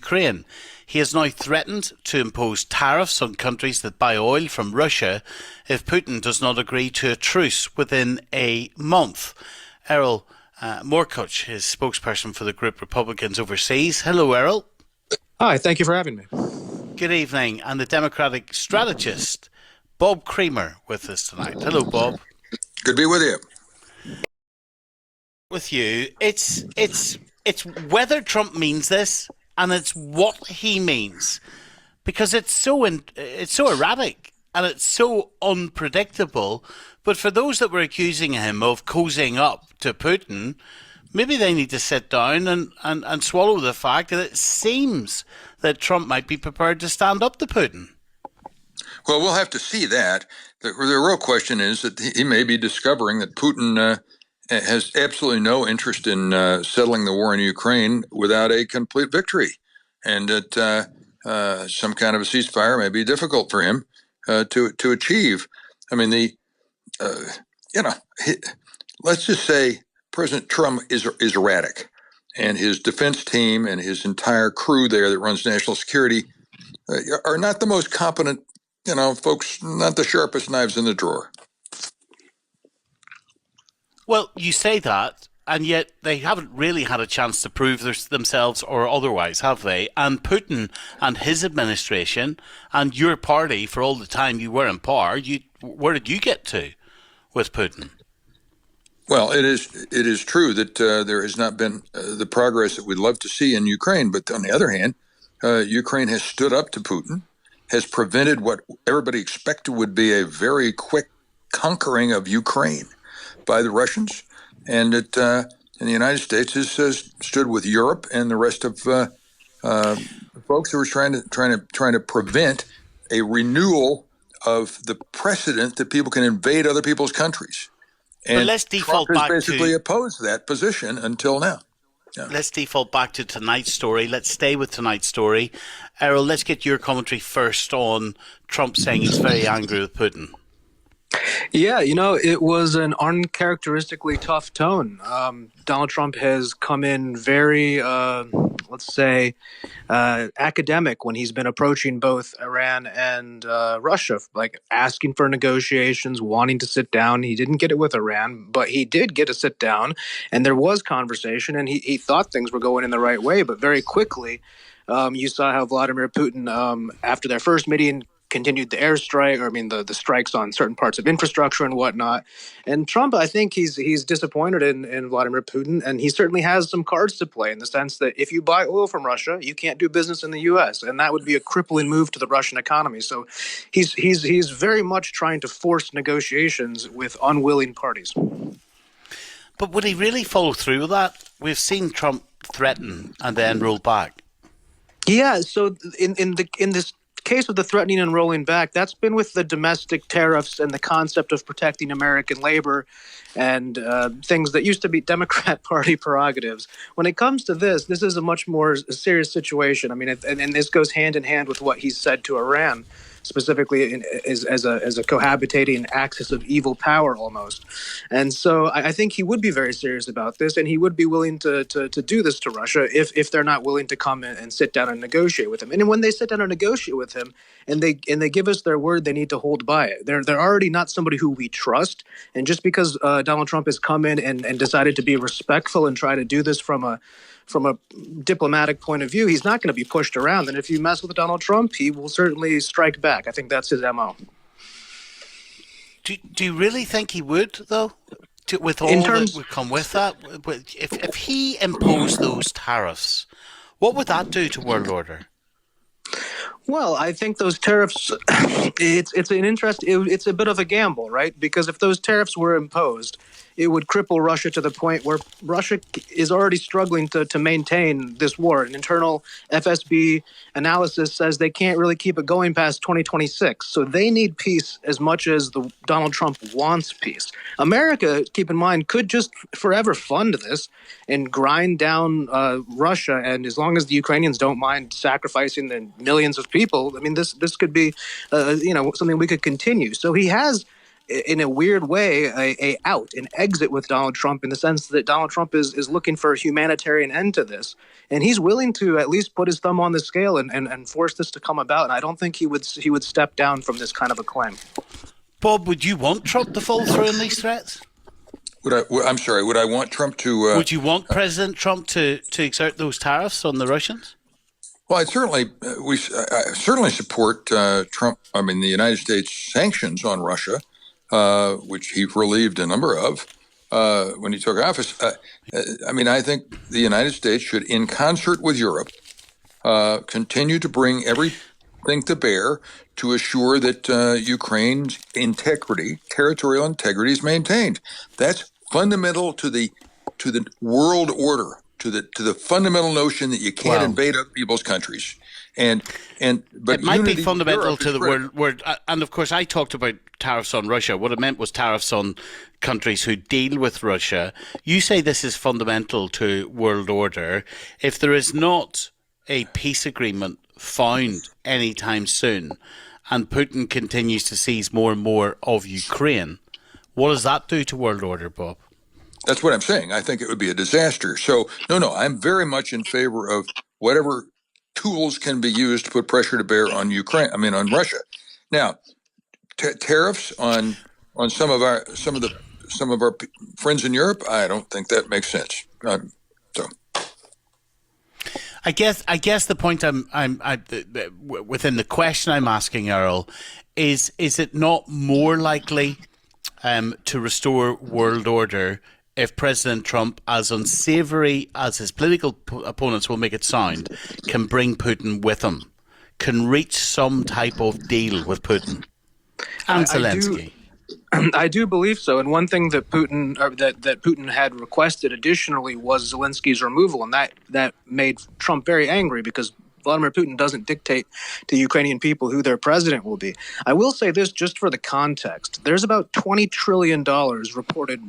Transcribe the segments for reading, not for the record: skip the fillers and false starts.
Ukraine. He has now threatened to impose tariffs on countries that buy oil from Russia if Putin does not agree to a truce within a month. Erol Morkoc is spokesperson for the group Republicans Overseas. Hello, Erol. Hi, thank you for having me. Good evening. And the Democratic strategist, Bob Creamer, with us tonight. Hello, Bob. Good to be with you. With you, it's whether Trump means this, and it's what he means, because it's so erratic and it's so unpredictable. But for those that were accusing him of cozying up to Putin, maybe they need to sit down and swallow the fact that it seems that Trump might be prepared to stand up to Putin. Well, we'll have to see that. The real question is that he may be discovering that Putin has absolutely no interest in settling the war in Ukraine without a complete victory, and that some kind of a ceasefire may be difficult for him to achieve. I mean, let's just say President Trump is erratic, and his defense team and his entire crew there that runs national security are not the most competent, folks, not the sharpest knives in the drawer. Well, you say that, and yet they haven't really had a chance to prove themselves or otherwise, have they? And Putin and his administration and your party, for all the time you were in power, where did you get to with Putin? Well, it is true that there has not been the progress that we'd love to see in Ukraine. But on the other hand, Ukraine has stood up to Putin, has prevented what everybody expected would be a very quick conquering of Ukraine by the Russians, and that and the United States has stood with Europe and the rest of folks who were trying to prevent a renewal of the precedent that people can invade other people's countries. And but let's default Trump has back basically to opposed that position until now. Yeah. Let's default back to tonight's story. Let's stay with tonight's story. Erol, let's get your commentary first on Trump saying he's very angry with Putin. Yeah, it was an uncharacteristically tough tone. Donald Trump has come in very, let's say, academic when he's been approaching both Iran and Russia, like asking for negotiations, wanting to sit down. He didn't get it with Iran, but he did get a sit down, and there was conversation, and he thought things were going in the right way, but very quickly, you saw how Vladimir Putin, after their first meeting, continued the airstrike, the strikes on certain parts of infrastructure and whatnot. And Trump, I think he's disappointed in Vladimir Putin, and he certainly has some cards to play in the sense that if you buy oil from Russia, you can't do business in the U.S., and that would be a crippling move to the Russian economy. So he's very much trying to force negotiations with unwilling parties. But would he really follow through with that? We've seen Trump threaten and then roll back. Yeah. So in this case of the threatening and rolling back, that's been with the domestic tariffs and the concept of protecting American labor and things that used to be Democrat Party prerogatives. When it comes to this is a much more serious situation. I mean, and this goes hand in hand with what he said to Iran, specifically as a cohabitating axis of evil power almost. And so I think he would be very serious about this, and he would be willing to do this to Russia if they're not willing to come in and sit down and negotiate with him. And when they sit down and negotiate with him and they give us their word, they need to hold by it. They're already not somebody who we trust. And just because Donald Trump has come in and decided to be respectful and try to do this from a diplomatic point of view, he's not going to be pushed around. And if you mess with Donald Trump, he will certainly strike back. I think that's his MO. Do you really think he would, though? With all that would come with that? If he imposed those tariffs, what would that do to world order? Well, I think those tariffs, it's a bit of a gamble, right? Because if those tariffs were imposed, it would cripple Russia to the point where Russia is already struggling to maintain this war. An internal FSB analysis says they can't really keep it going past 2026. So they need peace as much as Donald Trump wants peace. America, keep in mind, could just forever fund this and grind down Russia. And as long as the Ukrainians don't mind sacrificing the millions of people, I mean, this could be something we could continue. So he has in a weird way, an exit with Donald Trump, in the sense that Donald Trump is looking for a humanitarian end to this, and he's willing to at least put his thumb on the scale and force this to come about. And I don't think he would step down from this kind of a claim. Bob, would you want Trump to follow through on these threats? I'm sorry. Would I want Trump to? Would you want President Trump to exert those tariffs on the Russians? Well, I certainly support Trump. I mean, the United States sanctions on Russia, which he relieved a number of when he took office. I mean, I think the United States should, in concert with Europe, continue to bring everything to bear to assure that Ukraine's territorial integrity, is maintained. That's fundamental to the world order, to the fundamental notion that you can't invade other people's countries. But it might be fundamental to the world. And of course, I talked about tariffs on Russia. What I meant was tariffs on countries who deal with Russia. You say this is fundamental to world order. If there is not a peace agreement found anytime soon, and Putin continues to seize more and more of Ukraine, what does that do to world order, Bob? That's what I'm saying. I think it would be a disaster. So, no, I'm very much in favor of whatever tools can be used to put pressure to bear on on Russia. Now, tariffs on some of our friends in Europe, I don't think that makes sense. I guess the point within the question I'm asking, Erol, is it not more likely to restore world order if President Trump, as unsavory as his political opponents will make it sound, can bring Putin with him, can reach some type of deal with Putin and Zelensky? I do believe so. And one thing that Putin had requested additionally was Zelensky's removal, and that made Trump very angry, because Vladimir Putin doesn't dictate to Ukrainian people who their president will be. I will say this just for the context. There's about $20 trillion reported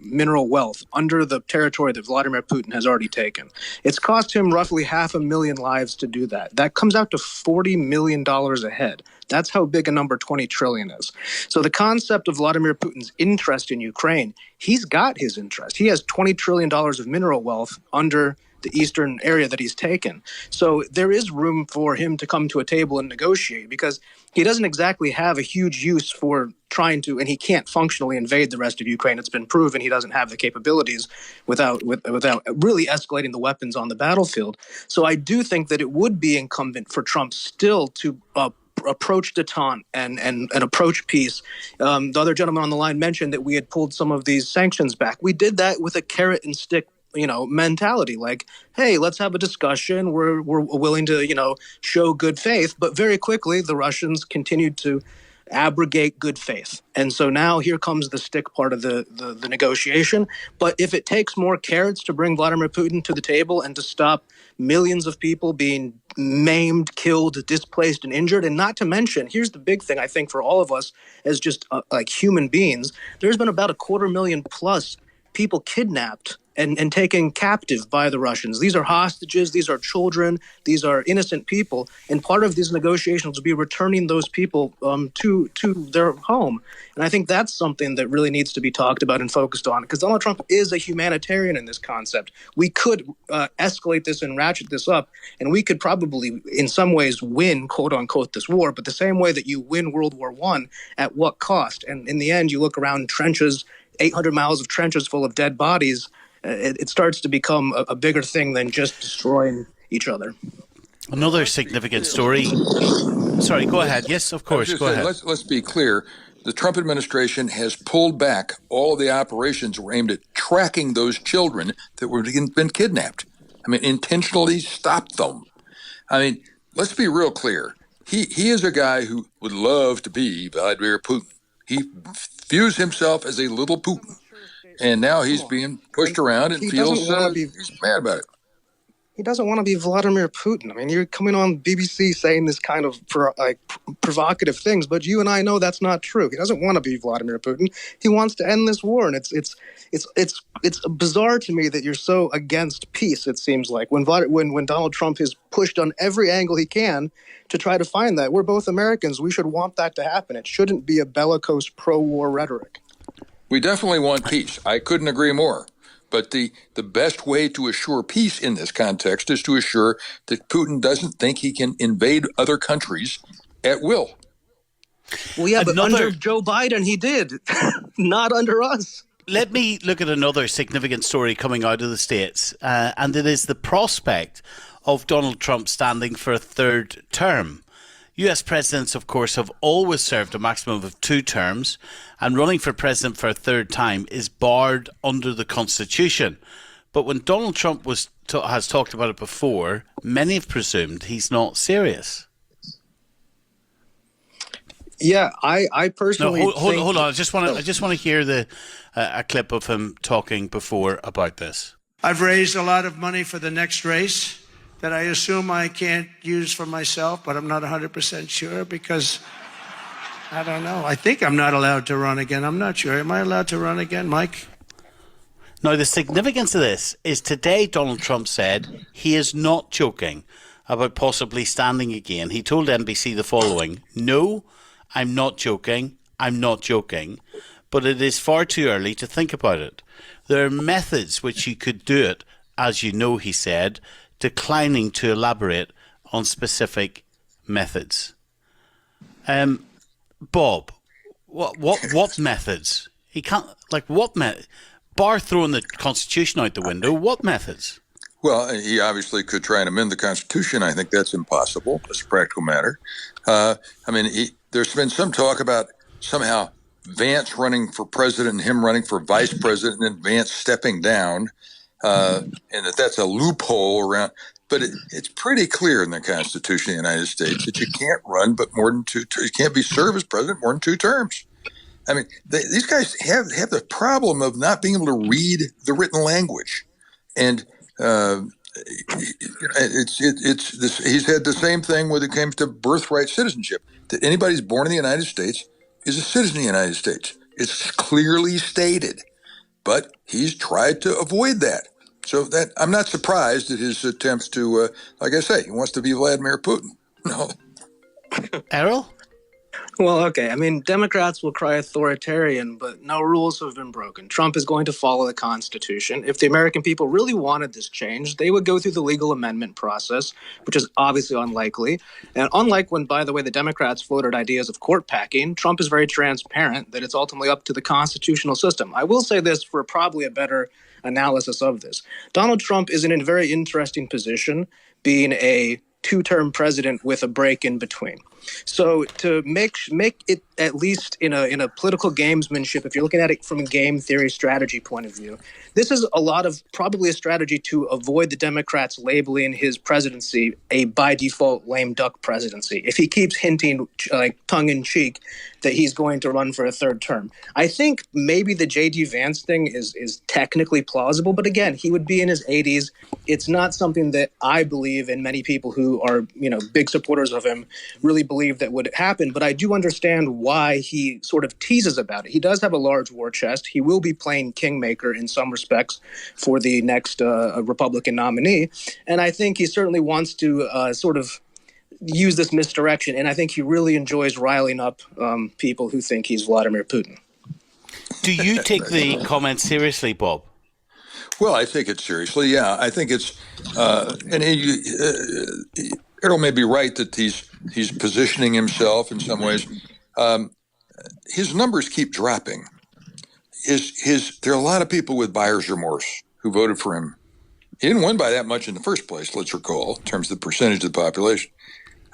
mineral wealth under the territory that Vladimir Putin has already taken. It's cost him roughly 500,000 lives to do that. That comes out to $40 million a head. That's how big a number 20 trillion is. So the concept of Vladimir Putin's interest in Ukraine, he's got his interest. He has $20 trillion of mineral wealth under the eastern area that he's taken. So there is room for him to come to a table and negotiate, because he doesn't exactly have a huge use for trying to, and he can't functionally invade the rest of Ukraine. It's been proven he doesn't have the capabilities without really escalating the weapons on the battlefield. So I do think that it would be incumbent for Trump still to approach detente and approach peace. The other gentleman on the line mentioned that we had pulled some of these sanctions back. We did that with a carrot and stick mentality, like, hey, let's have a discussion. We're willing to, show good faith. But very quickly, the Russians continued to abrogate good faith. And so now here comes the stick part of the negotiation. But if it takes more carrots to bring Vladimir Putin to the table and to stop millions of people being maimed, killed, displaced, and injured, and not to mention, here's the big thing, I think, for all of us as just like human beings, there's been about 250,000 plus people kidnapped and taken captive by the Russians. These are hostages, these are children, these are innocent people, and part of these negotiations will be returning those people to their home. And I think that's something that really needs to be talked about and focused on, because Donald Trump is a humanitarian in this concept. We could escalate this and ratchet this up, and we could probably, in some ways, win, quote unquote, this war, but the same way that you win World War I, at what cost? And in the end, you look around trenches, 800 miles of trenches full of dead bodies. It starts to become a bigger thing than just destroying each other. Another significant story. Sorry, go ahead. Yes, of course, go ahead. Let's be clear. The Trump administration has pulled back all the operations were aimed at tracking those children that were been kidnapped. I mean, intentionally stopped them. I mean, let's be real clear. He is a guy who would love to be Vladimir Putin. He views himself as a little Putin. And now he's being pushed around and feels he's mad about it. He doesn't want to be Vladimir Putin. I mean, you're coming on BBC saying this kind of provocative things, but you and I know that's not true. He doesn't want to be Vladimir Putin. He wants to end this war, and it's bizarre to me that you're so against peace. It seems like when Donald Trump has pushed on every angle he can to try to find that. We're both Americans. We should want that to happen. It shouldn't be a bellicose pro-war rhetoric. We definitely want peace. I couldn't agree more. But the best way to assure peace in this context is to assure that Putin doesn't think he can invade other countries at will. Well, yeah, but under Joe Biden, he did. Not under us. Let me look at another significant story coming out of the States, and it is the prospect of Donald Trump standing for a third term. US presidents, of course, have always served a maximum of 2 terms, and running for president for a third time is barred under the Constitution. But when Donald Trump has talked about it before, many have presumed he's not serious. Yeah, I personally hold on. I just want to hear a clip of him talking before about this. I've raised a lot of money for the next race that I assume I can't use for myself, but I'm not 100% sure because I don't know. I think I'm not allowed to run again. I'm not sure. Am I allowed to run again, Mike? Now, the significance of this is today Donald Trump said he is not joking about possibly standing again. He told NBC the following: "No, I'm not joking. I'm not joking. But it is far too early to think about it. There are methods which you could do it, as you know," he said, declining to elaborate on specific methods. Bob, what methods? He can't, what method? Bar throwing the Constitution out the window, what methods? Well, he obviously could try and amend the Constitution. I think that's impossible as a practical matter. There's been some talk about somehow Vance running for president and him running for vice president and then Vance stepping down, and that's a loophole around. But it's pretty clear in the Constitution of the United States that you can't run but more than you can't be served as president more than 2 terms. I mean, these guys have the problem of not being able to read the written language, and he's had the same thing when it comes to birthright citizenship. That anybody who's born in the United States is a citizen of the United States. It's clearly stated, but he's tried to avoid that. So that I'm not surprised at his attempts to, like I say, he wants to be Vladimir Putin. No, Errol? Well, okay. I mean, Democrats will cry authoritarian, but no rules have been broken. Trump is going to follow the Constitution. If the American people really wanted this change, they would go through the legal amendment process, which is obviously unlikely. And unlike when, by the way, the Democrats floated ideas of court packing, Trump is very transparent that it's ultimately up to the constitutional system. I will say this for probably a better analysis of this. Donald Trump is in a very interesting position, being a 2-term president with a break in between. So to make it at least in a political gamesmanship, if you're looking at it from a game theory strategy point of view, this is probably a strategy to avoid the Democrats labeling his presidency a by default lame duck presidency. If he keeps hinting tongue in cheek that he's going to run for a 3rd term, I think maybe the J.D. Vance thing is technically plausible. But again, he would be in his 80s. It's not something that I believe, and many people who are big supporters of him really believe that would happen. But I do understand why he sort of teases about it. He does have a large war chest. He will be playing kingmaker in some respects for the next Republican nominee. And I think he certainly wants to sort of use this misdirection. And I think he really enjoys riling up people who think he's Vladimir Putin. Do you take the comments seriously, Bob? Well, I take it seriously. Yeah, I think it's Errol may be right that he's positioning himself in some ways. His numbers keep dropping. There are a lot of people with buyer's remorse who voted for him. He didn't win by that much in the first place, let's recall, in terms of the percentage of the population.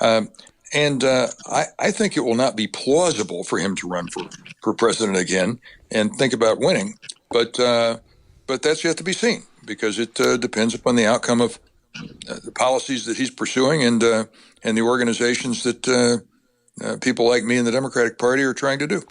I think it will not be plausible for him to run for president again and think about winning. But that's yet to be seen, because it depends upon the outcome of the policies that he's pursuing and the organizations that people like me in the Democratic Party are trying to do.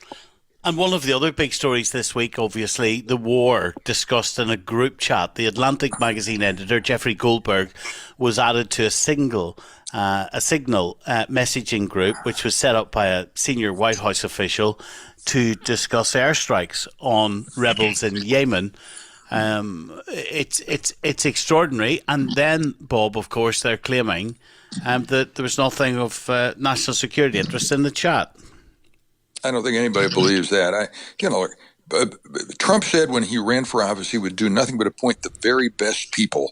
And one of the other big stories this week, obviously, the war discussed in a group chat. The Atlantic magazine editor, Jeffrey Goldberg, was added to a signal messaging group, which was set up by a senior White House official to discuss airstrikes on rebels in Yemen. It's extraordinary. And then, Bob, of course, they're claiming that there was nothing of national security interest in the chat. I don't think anybody believes that. Trump said when he ran for office he would do nothing but appoint the very best people,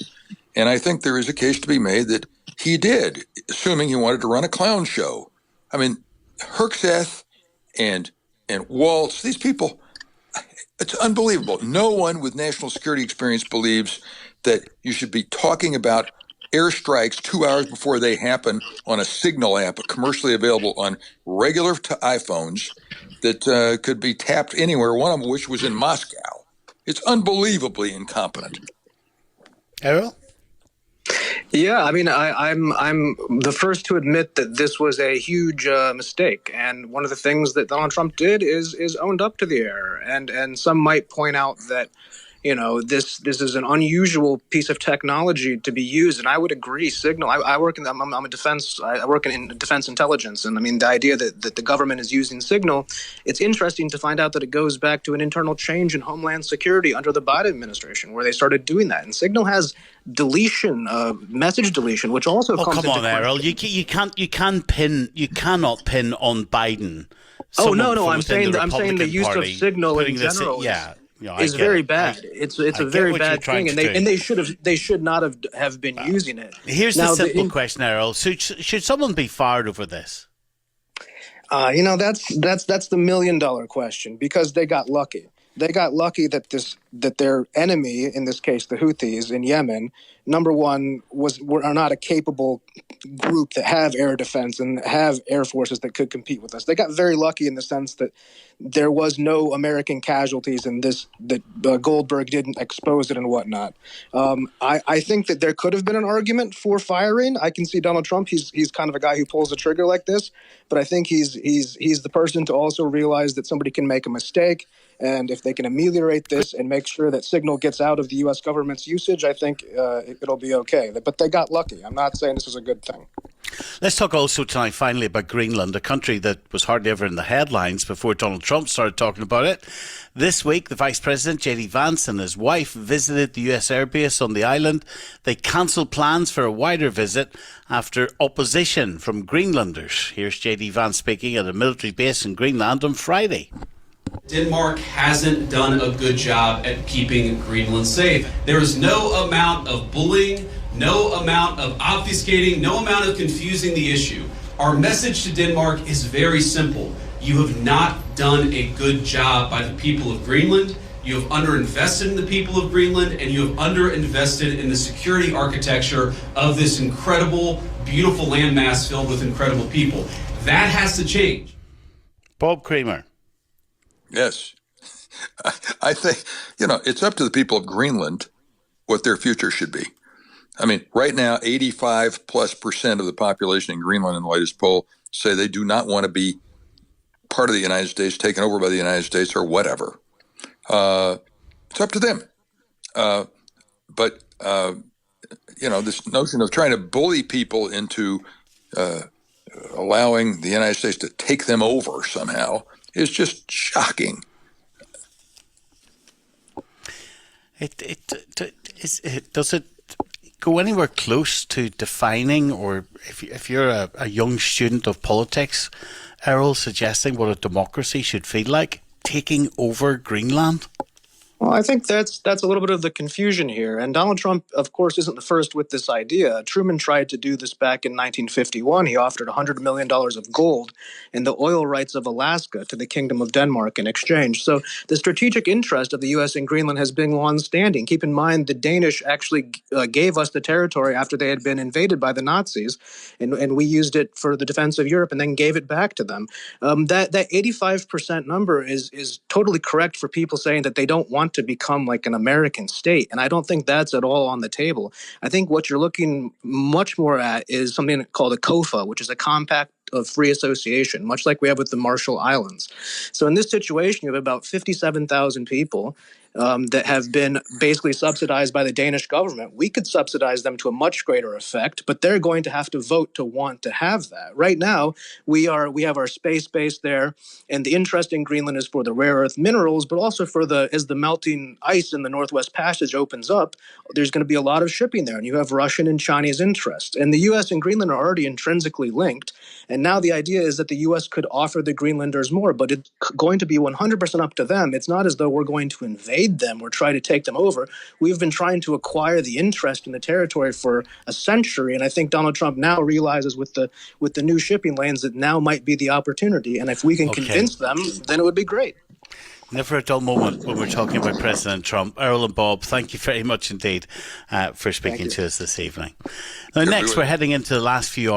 and I think there is a case to be made that he did, assuming he wanted to run a clown show. I mean, Herkseth and Waltz, these people, it's unbelievable. No one with national security experience believes that you should be talking about airstrikes 2 hours before they happen on a Signal app, commercially available on regular iPhones that could be tapped anywhere, one of which was in Moscow. It's unbelievably incompetent. Errol? Yeah, I mean, I'm the first to admit that this was a huge mistake, and one of the things that Donald Trump did is owned up to the error, and some might point out that, you know, this is an unusual piece of technology to be used, and I would agree. Signal. I work in. I'm a defense. I work in defense intelligence, and I mean the idea that the government is using Signal. It's interesting to find out that it goes back to an internal change in Homeland Security under the Biden administration, where they started doing that. And Signal has deletion, message deletion, which also comes come into on, Errol. You cannot pin on Biden. Oh no! I'm saying the use of Signal in general. Is very bad. It's a very bad thing, and they should not have been using it. Here's the simple question, Errol: should someone be fired over this? That's the $1 million question, because they got lucky. They got lucky that their enemy, in this case the Houthis in Yemen, number one, are not a capable group that have air defense and have air forces that could compete with us. They got very lucky in the sense that there was no American casualties in this, that Goldberg didn't expose it and whatnot. I think that there could have been an argument for firing. I can see Donald Trump. He's kind of a guy who pulls the trigger like this, but I think he's the person to also realize that somebody can make a mistake. And if they can ameliorate this and make sure that Signal gets out of the U.S. government's usage, I think it'll be okay. But they got lucky. I'm not saying this is a good thing. Let's talk also tonight, finally, about Greenland, a country that was hardly ever in the headlines before Donald Trump started talking about it. This week, the Vice President, J.D. Vance, and his wife visited the U.S. airbase on the island. They cancelled plans for a wider visit after opposition from Greenlanders. Here's J.D. Vance speaking at a military base in Greenland on Friday. Denmark hasn't done a good job at keeping Greenland safe. There is no amount of bullying, no amount of obfuscating, no amount of confusing the issue. Our message to Denmark is very simple. You have not done a good job by the people of Greenland. You have underinvested in the people of Greenland, and you have underinvested in the security architecture of this incredible, beautiful landmass filled with incredible people. That has to change. Bob Kramer. Yes. I think, it's up to the people of Greenland what their future should be. I mean, right now, 85+% of the population in Greenland in the latest poll say they do not want to be part of the United States, taken over by the United States or whatever. It's up to them. But this notion of trying to bully people into allowing the United States to take them over somehow is just shocking. Does it go anywhere close to defining, or if you're a young student of politics, Errol, suggesting what a democracy should feel like, taking over Greenland? Well, I think that's a little bit of the confusion here. And Donald Trump, of course, isn't the first with this idea. Truman tried to do this back in 1951. He offered $100 million of gold and the oil rights of Alaska to the Kingdom of Denmark in exchange. So the strategic interest of the U.S. in Greenland has been long-standing. Keep in mind, the Danish actually gave us the territory after they had been invaded by the Nazis, and we used it for the defense of Europe and then gave it back to them. That 85% number is totally correct for people saying that they don't want to become like an American state. And I don't think that's at all on the table. I think what you're looking much more at is something called a COFA, which is a compact of free association, much like we have with the Marshall Islands. So in this situation, you have about 57,000 people that have been basically subsidized by the Danish government. We could subsidize them to a much greater effect, but they're going to have to vote to want to have that. Right now, we have our space base there, and the interest in Greenland is for the rare earth minerals, but also for as the melting ice in the Northwest Passage opens up, there's going to be a lot of shipping there, and you have Russian and Chinese interest. And the U.S. and Greenland are already intrinsically linked, and now the idea is that the U.S. could offer the Greenlanders more, but it's going to be 100% up to them. It's not as though we're going to invade them or try to take them over. We've been trying to acquire the interest in the territory for a century, and I think Donald Trump now realizes with the new shipping lanes that now might be the opportunity. And if we can convince them, then it would be great. Never a dull moment when we're talking about President Trump. Erol and Bob, thank you very much indeed for speaking to us this evening. Now, next, we're heading into the last few hours.